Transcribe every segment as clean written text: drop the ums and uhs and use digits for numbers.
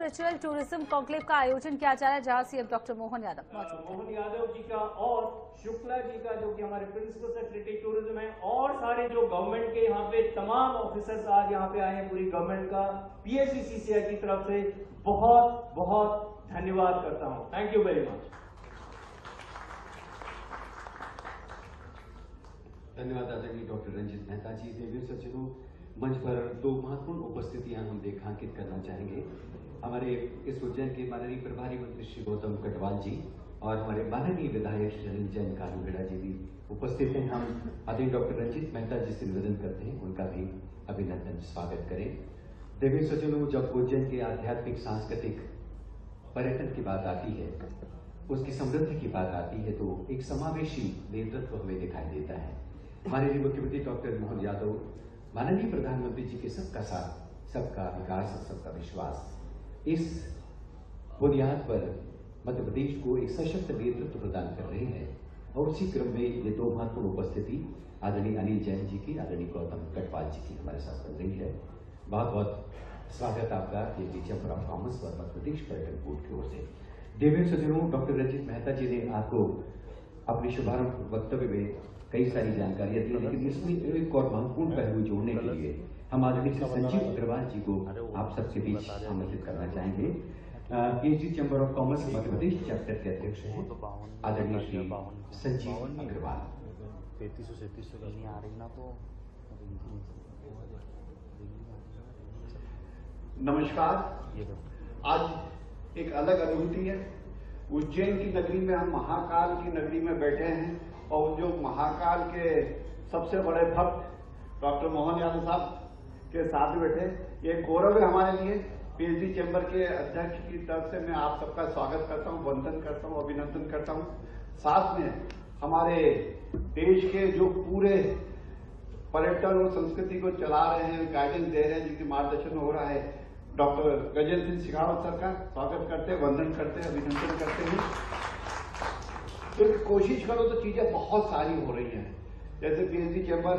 Spiritual tourism conclave का आयोजन किया जा रहा है, जहां सीएम डॉक्टर मोहन यादव मौजूद हैं। मोहन यादव जी का और शुक्ला जी का, जो कि हमारे प्रिंसिपल सेक्रेटरी टूरिज्म है, और सारे जो गवर्नमेंट के यहाँ पे तमाम ऑफिसर्स आज यहाँ पे आए हैं, पूरी गवर्नमेंट का PSCCCI की तरफ से बहुत बहुत धन्यवाद करता हूँ। Thank you very much. धन्यवाद आदरणीय डॉक्टर रंजीत मेहता जी। देवी सचिवों, मंच पर दो महत्वपूर्ण उपस्थितियां हम रेखांकित करना चाहेंगे। हमारे इस उज्जैन के माननीय प्रभारी मंत्री श्री गौतम कटवाल जी और हमारे माननीय विधायक श्री रंजन कालूगेड़ा जी भी उपस्थित हैं। हम आदरणीय डॉक्टर रंजीत मेहता जी से निवेदन करते हैं उनका भी अभिनंदन स्वागत करें। देवी सचिवों, जब उज्जैन के आध्यात्मिक सांस्कृतिक पर्यटन की बात आती है, उसकी समृद्धि की बात आती है, तो एक समावेशी नेतृत्व हमें दिखाई देता है। माननीय मुख्यमंत्री डॉक्टर मोहन यादव, माननीय प्रधानमंत्री जी के सबका साथ, सबका विकास और सबका विश्वास, इस बुनियाद पर मध्य प्रदेश को एक सशक्त नेतृत्व प्रदान कर रहे हैं। और उसी क्रम में ये दो महत्वपूर्ण उपस्थिति आदरणीय अनिल जैन जी की, आदरणीय गौतम कटवाल जी की हमारे साथ बन रही है। बहुत बहुत स्वागत आपका PSD चैम्बर ऑफ कॉमर्स और मध्य प्रदेश पर्यटन बोर्ड की ओर से। देवी सचिवों, डॉक्टर रंजीत मेहता जी ने आपको अपने शुभारंभ वक्तव्य में कई सारी जानकारियां दी, लेकिन इसमें एक और महत्वपूर्ण पहलू जोड़ने के लिए हम आदरणीय श्री संजीव अग्रवाल जी को आप सबके बीच आमंत्रित करना चाहेंगे। PSD chamber of commerce Madhya Pradesh chapter के अध्यक्ष हैं आदरणीय श्री संजीव अग्रवाल। 3300 नहीं आ रही ना, तो नमस्कार। आज एक अलग अनुभूति है। उज्जैन की नगरी में हम महाकाल की नगरी में बैठे हैं और जो महाकाल के सबसे बड़े भक्त डॉक्टर मोहन यादव साहब के साथ बैठे, ये गौरव है हमारे लिए। PSD चैम्बर के अध्यक्ष की तरफ से मैं आप सबका स्वागत करता हूं, वंदन करता हूं, अभिनंदन करता हूं। साथ में हमारे देश के जो पूरे पर्यटन और संस्कृति को चला रहे हैं, गाइडेंस दे रहे हैं, जिनके मार्गदर्शन हो रहा है, डॉक्टर गजेंद्र सिंह शेखावत सर का स्वागत करते हैं, वंदन करते हैं, अभिनंदन करते हैं। तो कोशिश करो तो चीजें बहुत सारी हो रही हैं। जैसे PSD चैम्बर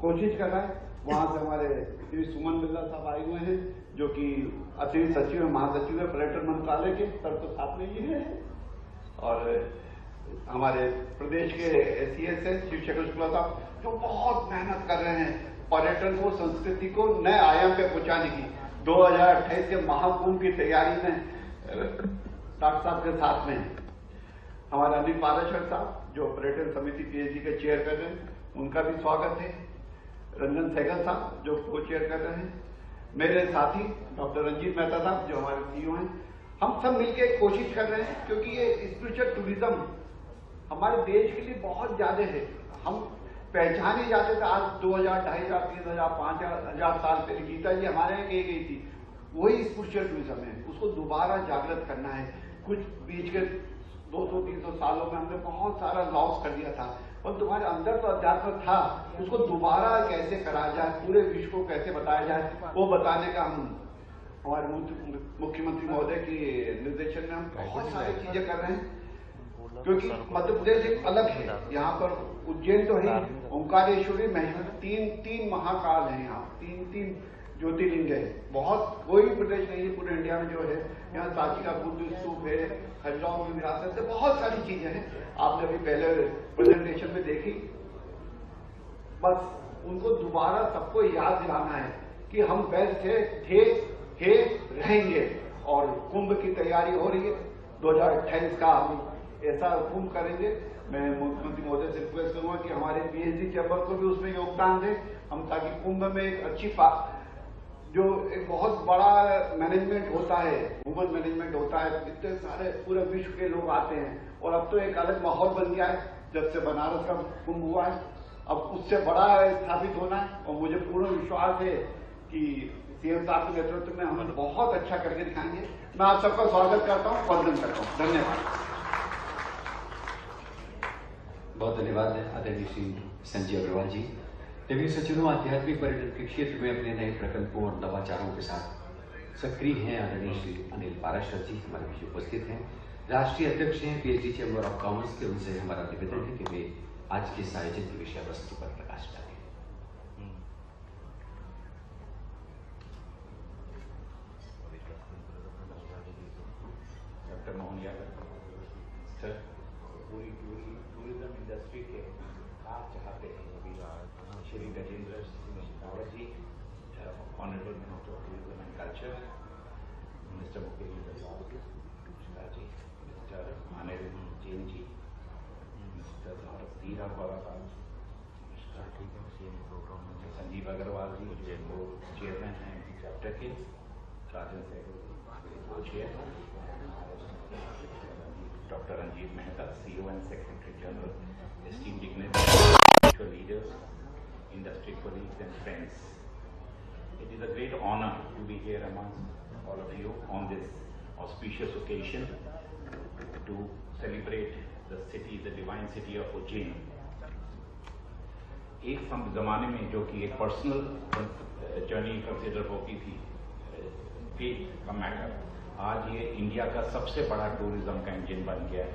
कोशिश कर रहा है, वहां से हमारे श्री सुमन बिरला साहब आए हुए हैं, जो कि अतिरिक्त सचिव है, महासचिव है पर्यटन मंत्रालय के, सर तो साथ में ही है। और हमारे प्रदेश के SES है शिव शेखर शुक्ला साहब, जो बहुत मेहनत कर रहे हैं पर्यटन को, संस्कृति को नए आयाम पे पहुंचाने की। 2028 के महाकुंभ की तैयारी में डॉक्टर साहब के साथ में हमारे अनिल पाराशर साहब, जो पर्यटन समिति PSD के चेयर कर रहे हैं, उनका भी स्वागत है। रंजन सहगल साहब, जो को चेयर कर रहे हैं। मेरे साथी डॉक्टर रंजीत मेहता साहब, जो हमारे CEO हैं। हम सब मिलकर कोशिश कर रहे हैं, क्योंकि ये स्पिरिचुअल टूरिज्म हमारे देश के लिए बहुत ज्यादा है। हम पहचाने जाते थे आज 2000, 2500, 3000, 5000 साल पहले गीता जी हमारे यहाँ कही गई थी, वही स्पिरिचुअल टूरिज्म है। उसको दोबारा जागृत करना है। कुछ बीच के 200-300 सालों में हमने बहुत सारा लॉस कर दिया था, और तुम्हारे अंदर तो अध्यात्म था, उसको दोबारा कैसे कराया जाए, पूरे विश्व को कैसे बताया जाए, वो बताने का हम हमारे मुख्यमंत्री महोदय के निर्देशन में हम बहुत सारी चीजें कर रहे हैं। क्योंकि मध्य प्रदेश एक अलग है। यहाँ पर उज्जैन तो है, ओंकारेश्वरी, तीन महाकाल है यहाँ, तीन ज्योतिर्लिंग है। बहुत कोई भी प्रदेश नहीं है पूरे इंडिया में जो है। यहाँ सांची का बुद्ध स्तूप है, खजुराहो की विरासत है, बहुत सारी चीजें हैं। आपने अभी पहले प्रेजेंटेशन में देखी। बस उनको दोबारा सबको याद दिलाना है कि हम बेस्ट थे, रहेंगे। और कुंभ की तैयारी हो रही है, 2028 का हम ऐसा कुंभ करेंगे। मैं मुख्यमंत्री महोदय से रिक्वेस्ट करूंगा कि हमारे PSD चैम्बर को भी उसमें योगदान दें हम, ताकि कुंभ में एक अच्छी जो एक बहुत बड़ा मैनेजमेंट होता है, ह्यूमन मैनेजमेंट होता है, इतने सारे पूरे विश्व के लोग आते हैं। और अब तो एक अलग माहौल बन गया है, जब से बनारस का कुंभ हुआ है। अब उससे बड़ा स्थापित होना है, और मुझे पूर्ण विश्वास है कि CM साहब के नेतृत्व में हम बहुत अच्छा करके दिखाएंगे। मैं आप सबका स्वागत करता हूँ, वंदन करता हूँ। धन्यवाद। बहुत धन्यवाद आदरणीय श्री संजीव अग्रवाल जी। देवी सचिवों, आध्यात्मिक पर्यटन के क्षेत्र में अपने नए प्रकल्पों और नवाचारों के साथ सक्रिय हैं आदरणीय श्री अनिल पाराशर जी, हमारे बीच उपस्थित हैं। राष्ट्रीय अध्यक्ष हैं PSD चैम्बर ऑफ कॉमर्स के। उनसे हमारा निवेदन है कि वे आज के इस आयोजन की विषय वस्तु पर प्रकाश डालें। यादव सर, पूरी टूरिज्म इंडस्ट्री के आप चाहते हैं अभी Shri Gajendra Singh Shekhawat ji, honourable minister of tourism and culture, minister Mukesh Agrawal ji, mister Anil Jain ji, mister Dhira Gaurav, Sanjeev Agrawal ji जो चेयरमैन हैं चैप्टर के, Rajan Sehgal chair, doctor Ranjit Mehta CEO and secretary general, esteemed dignitaries, spiritual leaders, industry colleagues and friends. It is a great honor to be here amongst all of you on this auspicious occasion to celebrate the city, the divine city of Ujjain. एक जमाने में जो कि एक personal journey consider होती थी, faith का matter, आज ये इंडिया का सबसे बड़ा टूरिज्म का इंजन बन गया है।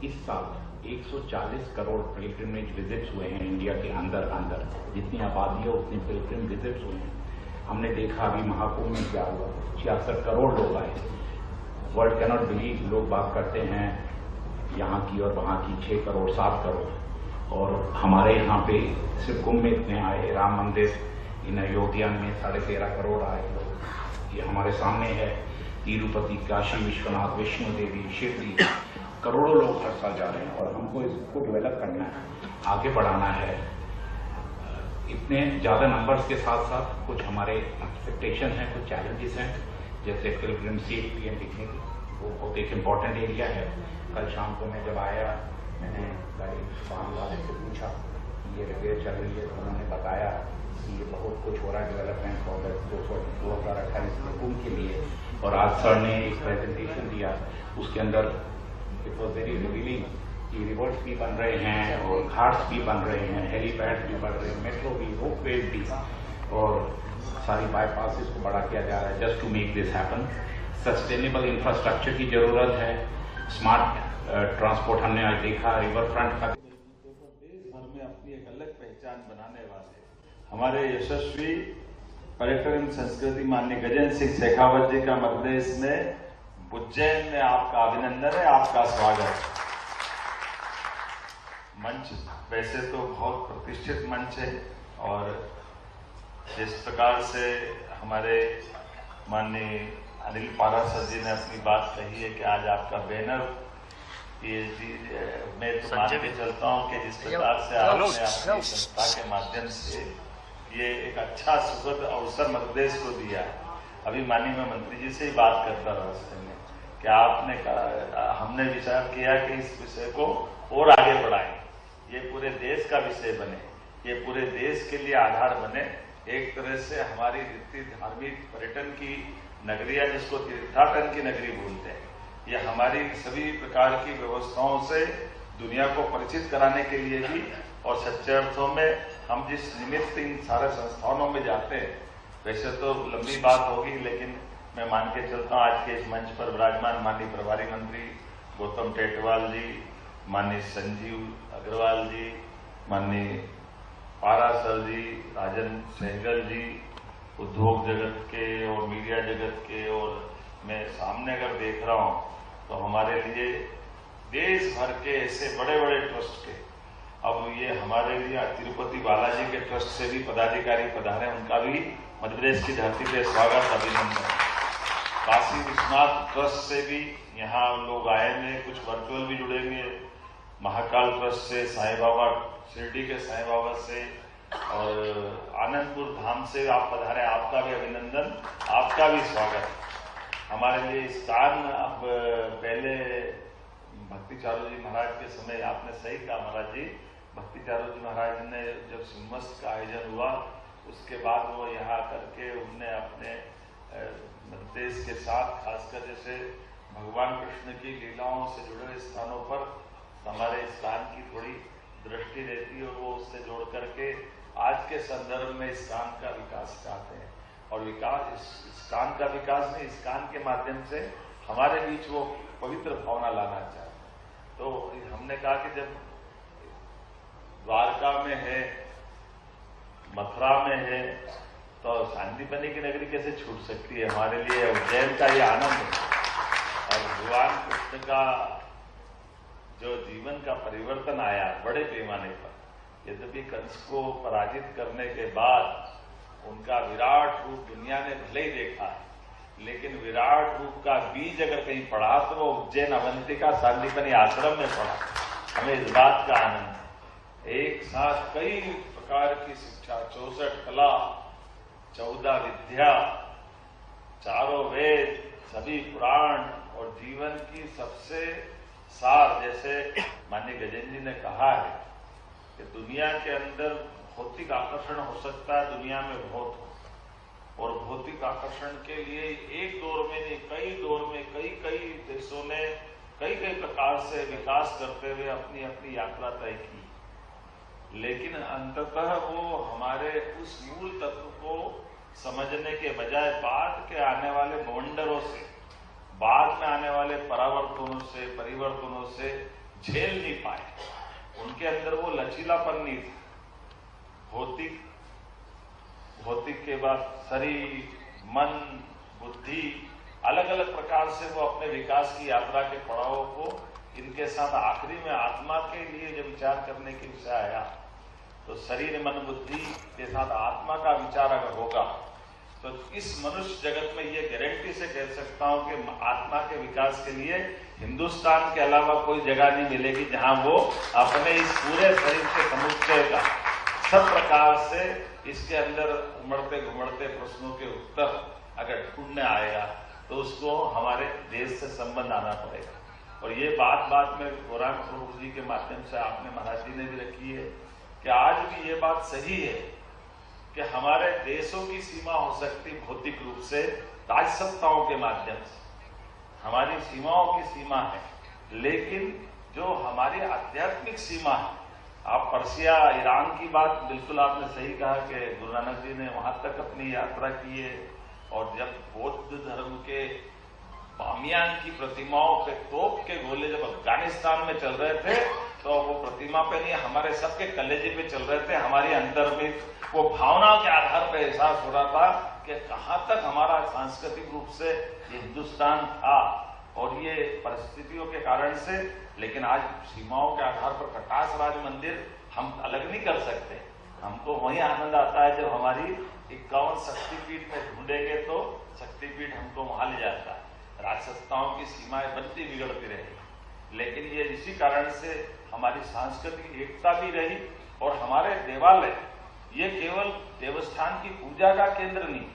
इस साल 140 करोड़ पिलग्रिमेज विजिट्स हुए हैं इंडिया के अंदर, जितनी आबादी है उतनी पिलग्रिम विजिट्स हुए हैं। हमने देखा अभी महाकुंभ में क्या हुआ, 66 करोड़ लोग आए। वर्ल्ड कैनॉट बिलीव, लोग बात करते हैं यहाँ की और वहाँ की 6 करोड़ 7 करोड़, और हमारे यहाँ पे सिर्फ कुंभ में इतने आए। राम मंदिर इन अयोध्या में 13.5 करोड़ आए लोग, ये हमारे सामने है। तिरुपति, काशी विश्वनाथ, वैष्णो देवी, शिरडी, करोड़ों लोग हर साल जा रहे हैं और हमको इसको डेवलप करना है, आगे बढ़ाना है। इतने ज़्यादा नंबर्स के साथ साथ कुछ हमारे एक्सपेक्टेशन हैं, कुछ चैलेंजेस हैं, जैसे पिलग्रिम सेफ्टी एंड डिग्निटी, वो बहुत एक इम्पॉर्टेंट एरिया है। कल शाम को मैं जब आया, मैंने गाड़ी वाहन वाले से पूछा ये रिपेयर चल रही है, तो उन्होंने बताया कि ये बहुत कुछ हो रहा है डेवलपमेंट और 2028 के कुंभ के लिए। और आज सर ने एक प्रेजेंटेशन दिया, उसके अंदर इट वॉज वेरी रिवीलिंग कि रिवर्स भी बन रहे हैं और घाट्स भी बन रहे हैं, हेलीपैड भी बन रहे हैं, मेट्रो भी, रोपवे भी, और सारी बाईपासेस को बड़ा किया जा रहा है just to make this happen. Sustainable infrastructure की जरूरत है, स्मार्ट ट्रांसपोर्ट हमने आज देखा, रिवर फ्रंट का देश भर में अपनी एक अलग पहचान बनाने वाले हमारे यशस्वी पर्यटन एवं संस्कृति माननीय गजेंद्र सिंह शेखावत जी का मध्य प्रदेश में उज्जैन में आपका अभिनंदन है, आपका स्वागत। मंच वैसे तो बहुत प्रतिष्ठित मंच है और जिस प्रकार से हमारे माननीय अनिल पारासर जी ने अपनी बात कही है कि आज आपका बैनर मैं तो मान के चलता हूं कि जिस प्रकार से आपने अपनी संस्था के माध्यम से ये एक अच्छा सुखद अवसर मध्य प्रदेश को दिया है। अभी माननीय मैं मंत्री जी से ही बात करता रहा रास्ते में कि आपने कहा, हमने विचार किया कि इस विषय को और आगे बढ़ाएं, ये पूरे देश का विषय बने, ये पूरे देश के लिए आधार बने। एक तरह से हमारी धार्मिक पर्यटन की नगरिया, जिसको तीर्थाटन की नगरी बोलते हैं, ये हमारी सभी प्रकार की व्यवस्थाओं से दुनिया को परिचित कराने के लिए भी, और सच्चे अर्थों में हम जिस निमित्त इन सारे संस्थानों में जाते हैं, वैसे तो लंबी बात होगी, लेकिन मैं मान के चलता हूँ आज के इस मंच पर विराजमान माननीय प्रभारी मंत्री गौतम टेटवाल जी, माननीय संजीव अग्रवाल जी, माननीय पारासर जी, राजन सहगल जी, उद्योग जगत के और मीडिया जगत के, और मैं सामने अगर देख रहा हूं तो हमारे लिए देश भर के ऐसे बड़े बड़े ट्रस्ट के, अब ये हमारे लिए तिरुपति बालाजी के ट्रस्ट से भी पदाधिकारी पधारे, उनका भी मध्य प्रदेश की धरती पे स्वागत, अभिनंदन। काशी विश्वनाथ ट्रस्ट से भी यहाँ लोग आए हुए, कुछ वर्चुअल भी जुड़े हुए, महाकाल ट्रस्ट से, साईं बाबा, शिरडी के साईं बाबा से, और आनंदपुर धाम से आप पधारे, आपका भी अभिनंदन, आपका भी स्वागत। हमारे लिए स्थान, अब पहले भक्ति चारू जी महाराज के समय आपने सही कहा महाराज जी, भक्ति चारू जी महाराज ने जब सिम्मस्त का आयोजन हुआ उसके बाद वो यहाँ करके उनने अपने देश के साथ खासकर जैसे भगवान कृष्ण की लीलाओं से जुड़े हुए स्थानों पर हमारे स्थान की थोड़ी दृष्टि रहती है और वो उससे जोड़ करके आज के संदर्भ में इस काम का विकास चाहते हैं। और विकास इस काम का विकास नहीं, इस काम के माध्यम से हमारे बीच वो पवित्र भावना लाना चाहते हैं। तो हमने कहा कि जब द्वारका में है, मथुरा में है, तो शांति बनी की नगरी कैसे छूट सकती है। हमारे लिए उज्जैन का ये आनंद है और भगवान कृष्ण का जो जीवन का परिवर्तन आया बड़े पैमाने पर, यद्यपि कंस को पराजित करने के बाद उनका विराट रूप दुनिया ने भले ही देखा है, लेकिन विराट रूप का बीज अगर कहीं पड़ा तो वो उज्जैन अवंतिका सांदीपनि आश्रम में पड़ा। हमें इस बात का आनंद है। एक साथ कई प्रकार की शिक्षा, 64 कला, 14 विद्या, चारों वेद, सभी पुराण और जीवन की सबसे सार, जैसे माननीय गजेंद्र जी ने कहा है कि दुनिया के अंदर भौतिक आकर्षण हो सकता है, दुनिया में बहुत हो, और भौतिक आकर्षण के लिए एक दौर में नहीं, कई दौर में कई देशों ने कई प्रकार से विकास करते हुए अपनी अपनी यात्रा तय की, लेकिन अंततः वो हमारे उस मूल तत्व को समझने के बजाय बाद के आने वाले बवंडरों से, बाद में आने वाले परिवर्तनों से झेल नहीं पाए। उनके अंदर वो लचीलापन नहीं था। भौतिक के बाद शरीर, मन, बुद्धि, अलग अलग प्रकार से वो अपने विकास की यात्रा के पड़ावों को, इनके साथ आखिरी में आत्मा के लिए जब विचार करने की विषय आया, तो शरीर, मन, बुद्धि के साथ आत्मा का विचार अगर होगा तो इस मनुष्य जगत में ये गारंटी से कह सकता हूं कि आत्मा के विकास के लिए हिंदुस्तान के अलावा कोई जगह नहीं मिलेगी जहां वो अपने इस पूरे शरीर के समुच्चय का सब प्रकार से इसके अंदर उमड़ते घुमड़ते प्रश्नों के उत्तर अगर ढूंढने आएगा तो उसको हमारे देश से संबंध आना पड़ेगा। और ये बात में गौरांग स्वरूप जी के माध्यम से आपने महाराज जी ने भी रखी है कि आज भी ये बात सही है कि हमारे देशों की सीमा हो सकती भौतिक रूप से राजसत्ताओं के माध्यम से, हमारी सीमाओं की सीमा है, लेकिन जो हमारी आध्यात्मिक सीमा है, आप पर्सिया, ईरान की बात बिल्कुल आपने सही कहा कि गुरु नानक जी ने वहां तक अपनी यात्रा की है, और जब बौद्ध धर्म के बामियान की प्रतिमाओं पे तोप के गोले जब अफगानिस्तान में चल रहे थे, तो वो प्रतिमा पे नहीं, हमारे सबके कलेजे पे चल रहे थे। हमारी अंदर में वो भावनाओं के आधार पर एहसास हो रहा था कि कहां तक हमारा सांस्कृतिक रूप से ये हिंदुस्तान था, और ये परिस्थितियों के कारण से, लेकिन आज सीमाओं के आधार पर कटास राज मंदिर हम अलग नहीं कर सकते। हमको वही आनंद आता है जब हमारी 51 शक्तिपीठ में ढूंढेंगे तो शक्तिपीठ हमको वहां ले जाता है। राजसत्ताओं की सीमाएं बनती बिगड़ती रही, लेकिन ये इसी कारण से हमारी सांस्कृतिक एकता भी रही। और हमारे देवालय ये केवल देवस्थान की पूजा का केंद्र नहीं।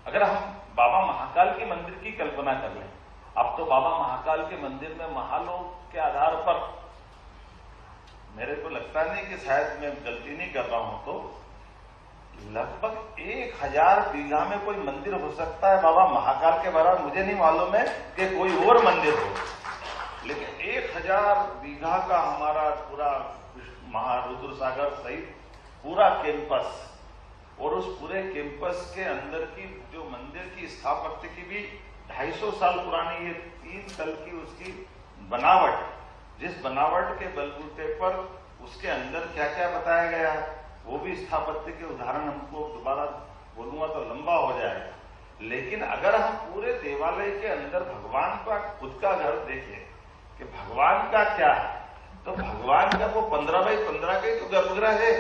अगर हम बाबा महाकाल के मंदिर की कल्पना कर लें, अब तो बाबा महाकाल के मंदिर में महालोक के आधार पर, मेरे को लगता नहीं कि शायद मैं गलती नहीं कर रहा हूं, तो लगभग 1000 बीघा में कोई मंदिर हो सकता है बाबा महाकाल के बारे में। मुझे नहीं मालूम है कि कोई और मंदिर हो, लेकिन 1000 बीघा का हमारा पूरा महारुद्र सागर सहित पूरा कैंपस, और उस पूरे कैंपस के अंदर की जो मंदिर की स्थापत्य की भी 250 साल पुरानी ये 3 तल की उसकी बनावट, जिस बनावट के बलबूते पर उसके अंदर क्या क्या बताया गया है, वो भी स्थापत्य के उदाहरण हमको दोबारा बोलूंगा तो लंबा हो जाएगा। लेकिन अगर हम पूरे देवालय के अंदर भगवान का खुद का घर देखें कि भगवान का क्या है, तो भगवान का वो 15 बाई 15 के जो गर्भगृह है,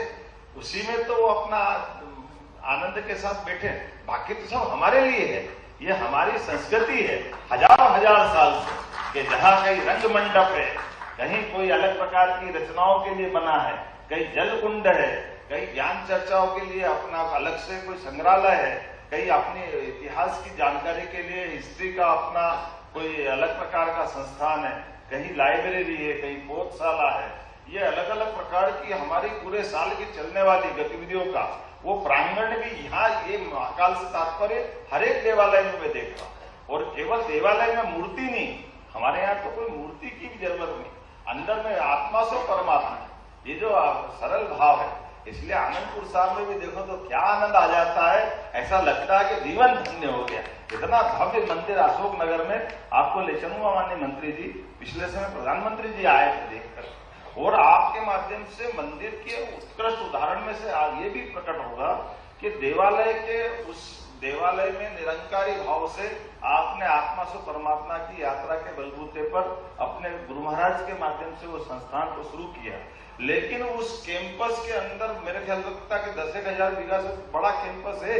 उसी में तो वो अपना आनंद के साथ बैठे। बाकी तो सब हमारे लिए है, ये हमारी संस्कृति है हजार साल से, कि जहां कहीं रंग मंडप है, कहीं कोई अलग प्रकार की रचनाओं के लिए बना है, कहीं जल कुंड है, कहीं ज्ञान चर्चाओं के लिए अपना अलग से कोई संग्रहालय है, कहीं अपने इतिहास की जानकारी के लिए हिस्ट्री का अपना कोई अलग प्रकार का संस्थान है, कहीं लाइब्रेरी है, कहीं पौधशाला है। ये अलग अलग प्रकार की हमारी पूरे साल की चलने वाली गतिविधियों का वो प्रांगण भी यहाँ, ये महाकाल से तात्पर्य हर एक देवालय में मैं देख रहा हूँ। और केवल देवालय में मूर्ति नहीं, हमारे यहाँ तो कोई मूर्ति की भी जरूरत नहीं, अंदर में आत्मा से परमात्मा, ये जो सरल भाव है। इसलिए आनंदपुर साहब में भी देखो तो क्या आनंद आ जाता है, ऐसा लगता है कि जीवन धन्य हो गया। इतना भव्य मंदिर अशोक नगर में आपको ले चलूंगा माननीय मंत्री जी, पिछले समय प्रधानमंत्री जी आए थे देखकर, और आपके माध्यम से मंदिर के उत्कृष्ट उदाहरण में से ये भी प्रकट होगा कि देवालय के उस देवालय में निरंकारी भाव से आपने आत्मा से परमात्मा की यात्रा के बलबूते पर अपने गुरु महाराज के माध्यम से वो संस्थान को शुरू किया, लेकिन उस कैंपस के अंदर मेरे ख्याल लगता है कि 10,000 बीघा से बड़ा कैंपस है,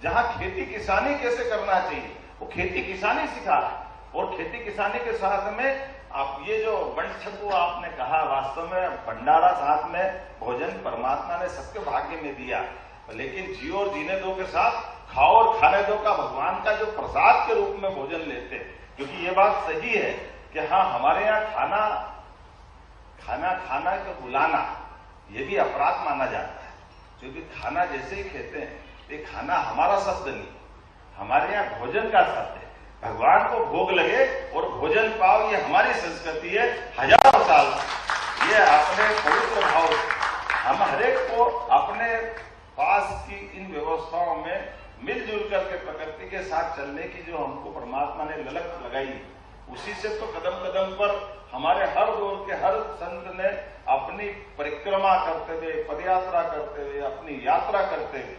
जहां खेती किसानी कैसे करना चाहिए वो खेती किसानी सिखा रहा है। और खेती किसानी के साथ में आप ये जो बंट छकू आपने कहा, वास्तव में भंडारा साथ में भोजन परमात्मा ने सबके भाग्य में दिया, लेकिन जियो और जीने दो के साथ खाओ और खाने दो का भगवान का जो प्रसाद के रूप में भोजन लेते हैं। क्योंकि ये बात सही है कि हाँ, हमारे यहाँ खाना को बुलाना ये भी अपराध माना जाता है, क्योंकि खाना जैसे ही कहते हैं ये खाना हमारा शब्द नहीं, हमारे यहाँ भोजन का शब्द है। भगवान को भोग लगे और भोजन पाओ, ये हमारी संस्कृति है हजारों साल। ये अपने पवित्र भाव हम हरेक को अपने पास की इन व्यवस्थाओं में मिलजुल करके प्रकृति के साथ चलने की जो हमको परमात्मा ने ललक लगाई, उसी से तो कदम कदम पर हमारे हर दौर के हर संत ने अपनी परिक्रमा करते हुए, पदयात्रा करते हुए, अपनी यात्रा करते हुए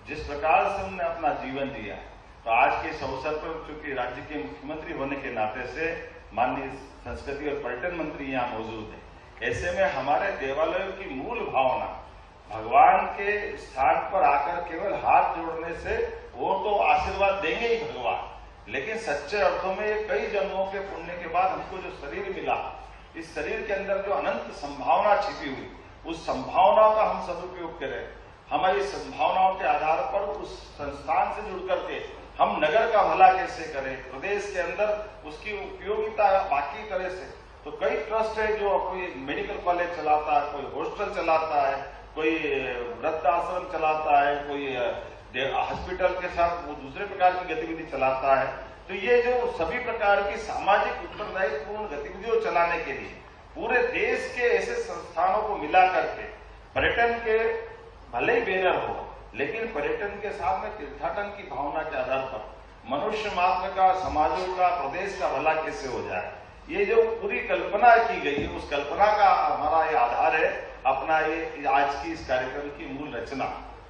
जिस प्रकार से उन्होंने अपना जीवन दिया। तो आज के इस अवसर पर चूंकि राज्य के मुख्यमंत्री होने के नाते से माननीय संस्कृति और पर्यटन मंत्री यहाँ मौजूद है, ऐसे में हमारे देवालयों की मूल भावना भगवान के स्थान पर आकर केवल हाथ जोड़ने से वो तो आशीर्वाद देंगे ही भगवान, लेकिन सच्चे अर्थों में ये कई जन्मों के पुण्य के बाद हमको जो शरीर मिला, इस शरीर के अंदर जो अनंत संभावना छिपी हुई, उस संभावनाओं का हम सदुपयोग करें। हमारी संभावनाओं के आधार पर उस संस्थान से जुड़ करके हम नगर का भला कैसे करें, प्रदेश के अंदर उसकी उपयोगिता बाकी तरह से। तो कई ट्रस्ट है जो कोई मेडिकल कॉलेज चलाता है, कोई हॉस्टल चलाता है, कोई वृद्ध आश्रम चलाता है, कोई हॉस्पिटल के साथ वो दूसरे प्रकार की गतिविधि चलाता है। तो ये जो सभी प्रकार की सामाजिक उत्तरदायित्वपूर्ण गतिविधियों चलाने के लिए पूरे देश के ऐसे संस्थानों को मिला करके पर्यटन के भले ही बैनर हो, लेकिन पर्यटन के साथ में तीर्थाटन की भावना के आधार पर मनुष्य मात्र का, समाजों का, प्रदेश का भला कैसे हो जाए, ये जो पूरी कल्पना की गई है, उस कल्पना का हमारा ये आधार है अपना ये आज की इस कार्यक्रम की मूल रचना।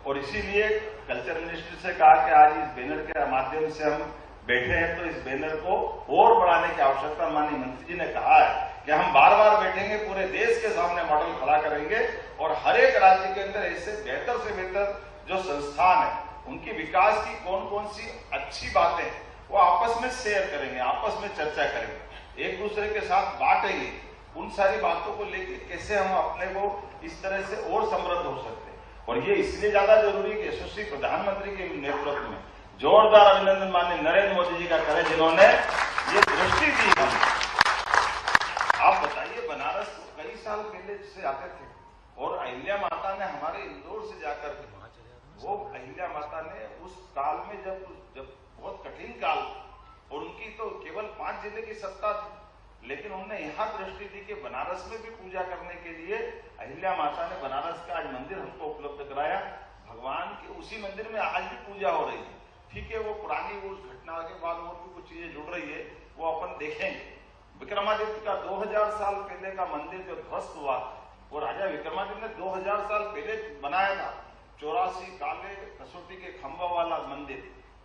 और इसीलिए कल्चर मिनिस्ट्री से कहा कि आज इस बैनर के माध्यम से हम बैठे हैं, तो इस बैनर को और बढ़ाने की आवश्यकता माननीय मंत्री जी ने कहा है कि हम बार बार बैठेंगे, पूरे देश के सामने मॉडल खड़ा करेंगे और हर एक राज्य के अंदर ऐसे बेहतर से बेहतर जो संस्थान है उनकी विकास की कौन कौन सी अच्छी बातें वो आपस में शेयर करेंगे, आपस में चर्चा करेंगे, एक दूसरे के साथ बांटेंगे। उन सारी बातों को लेकर कैसे हम अपने को इस तरह से और समृद्ध हो सकते हैं। और ये इसलिए ज्यादा जरूरी कि यशस्वी प्रधानमंत्री के नेतृत्व में जोरदार अभिनंदन माननीय नरेंद्र मोदी जी का करें, जिन्होंने ये दृष्टि दी हमें। आप बताइए, बनारस को कई साल पहले से आते थे और अहिल्या माता ने हमारे इंदौर से जाकर के, वो अहिल्या माता ने उस काल में जब बहुत कठिन काल और उनकी तो केवल 5 जिले की सत्ता थी, लेकिन उन्होंने यहाँ दृष्टि दी कि बनारस में भी पूजा करने के लिए अहिल्या माता ने बनारस का आज मंदिर हमको उपलब्ध कराया। भगवान के उसी मंदिर में आज भी पूजा हो रही है। ठीक है, वो पुरानी उस घटना के बाद और भी कुछ चीजें जुड़ रही है, वो अपन देखेंगे। विक्रमादित्य का 2000 साल पहले का मंदिर जो ध्वस्त हुआ, वो राजा विक्रमादित्य ने 2000 साल पहले बनाया था। 84 काले कसौटी के खंभा वाला मंदिर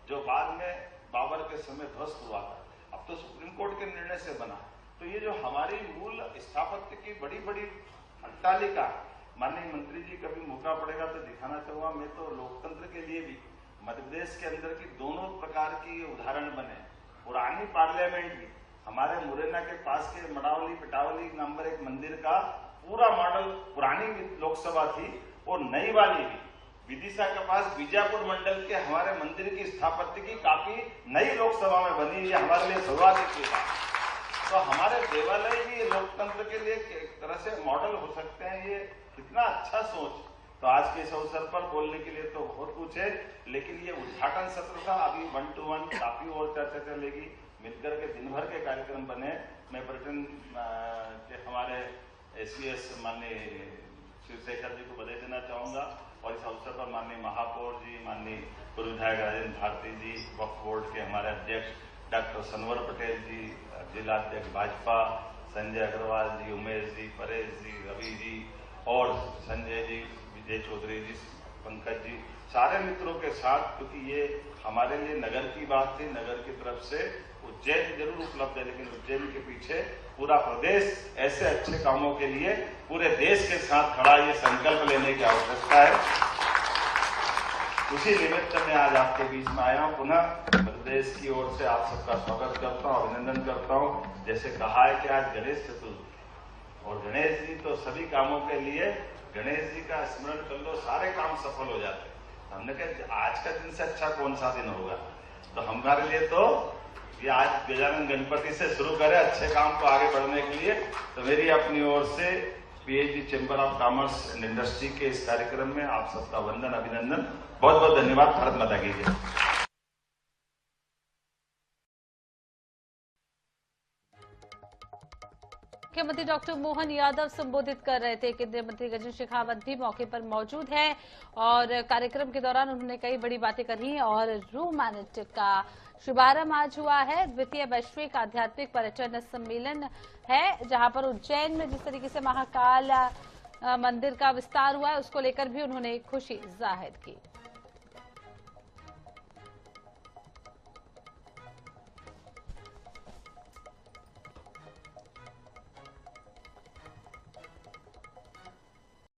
जो बाद में बाबर के समय ध्वस्त हुआ था, अब तो सुप्रीम कोर्ट के निर्णय से बना। तो ये जो हमारी मूल स्थापत्य की बड़ी बड़ी अट्टालिका, माननीय मंत्री जी कभी मौका पड़ेगा तो दिखाना चाहूंगा। मैं तो लोकतंत्र के लिए भी मध्य प्रदेश के अंदर की दोनों प्रकार की उदाहरण बने। पुरानी पार्लियामेंट भी हमारे मुरैना के पास के मडावली पिटावली नंबर 1 मंदिर का पूरा मॉडल पुरानी लोकसभा थी, और नई वाली भी विदिशा के पास बीजापुर मंडल के हमारे मंदिर की स्थापत्य की काफी नई लोकसभा में बनी। ये हमारे लिए सौभाग्य की बात। तो हमारे देवालय भी लोकतंत्र के लिए एक तरह से मॉडल हो सकते हैं। ये कितना अच्छा सोच। तो आज के इस अवसर पर बोलने के लिए तो बहुत कुछ है, लेकिन ये उद्घाटन सत्र था। अभी 1 to 1 काफी और चर्चा चलेगी, मिलकर के दिन भर के कार्यक्रम बने। मैं पर्यटन के हमारे SES माननीय शिवशेखर जी को बधाई देना चाहूंगा, और इस अवसर पर माननीय महापौर जी, माननीय पूर्व विधायक राजेंद्र भारती जी, वक्फ बोर्ड के हमारे अध्यक्ष डॉक्टर सनवर पटेल जी, जिला अध्यक्ष भाजपा संजय अग्रवाल जी, उमेश जी, परेश जी, रवि जी और संजय जी, विजय चौधरी जी, पंकज जी, सारे मित्रों के साथ, क्योंकि ये हमारे लिए नगर की बात थी, नगर की तरफ से उज्जैन जरूर उपलब्ध है, लेकिन उज्जैन के पीछे पूरा प्रदेश ऐसे अच्छे कामों के लिए पूरे देश के साथ खड़ा, ये संकल्प लेने की आवश्यकता है। उसी निमित्त में आज आपके बीच में आया हूं। पुनः प्रदेश की ओर से आप सबका स्वागत करता हूं, अभिनंदन करता हूं। जैसे कहा है कि आज गणेश चतुर्थी, और गणेश जी तो सभी कामों के लिए, गणेश जी का स्मरण कर लो, सारे काम सफल हो जाते हैं। हमने कहा आज का दिन से अच्छा कौन सा दिन होगा, तो हमारे लिए तो ये आज गजानन गणपति से शुरू करें अच्छे काम को आगे बढ़ने के लिए। तो मेरी अपनी ओर से PhD chamber of commerce and industry के इस कार्यक्रम में आप सबका वंदन, अभिनंदन, बहुत बहुत धन्यवाद। भारत माता की जय। मुख्यमंत्री डॉक्टर मोहन यादव संबोधित कर रहे थे। केंद्रीय मंत्री गजेंद्र शेखावत भी मौके पर मौजूद हैं और कार्यक्रम के दौरान उन्होंने कई बड़ी बातें कही और रूमैनिट का शुभारंभ आज हुआ है। द्वितीय वैश्विक आध्यात्मिक पर्यटन सम्मेलन है, जहां पर उज्जैन में जिस तरीके से महाकाल मंदिर का विस्तार हुआ है उसको लेकर भी उन्होंने खुशी जाहिर की।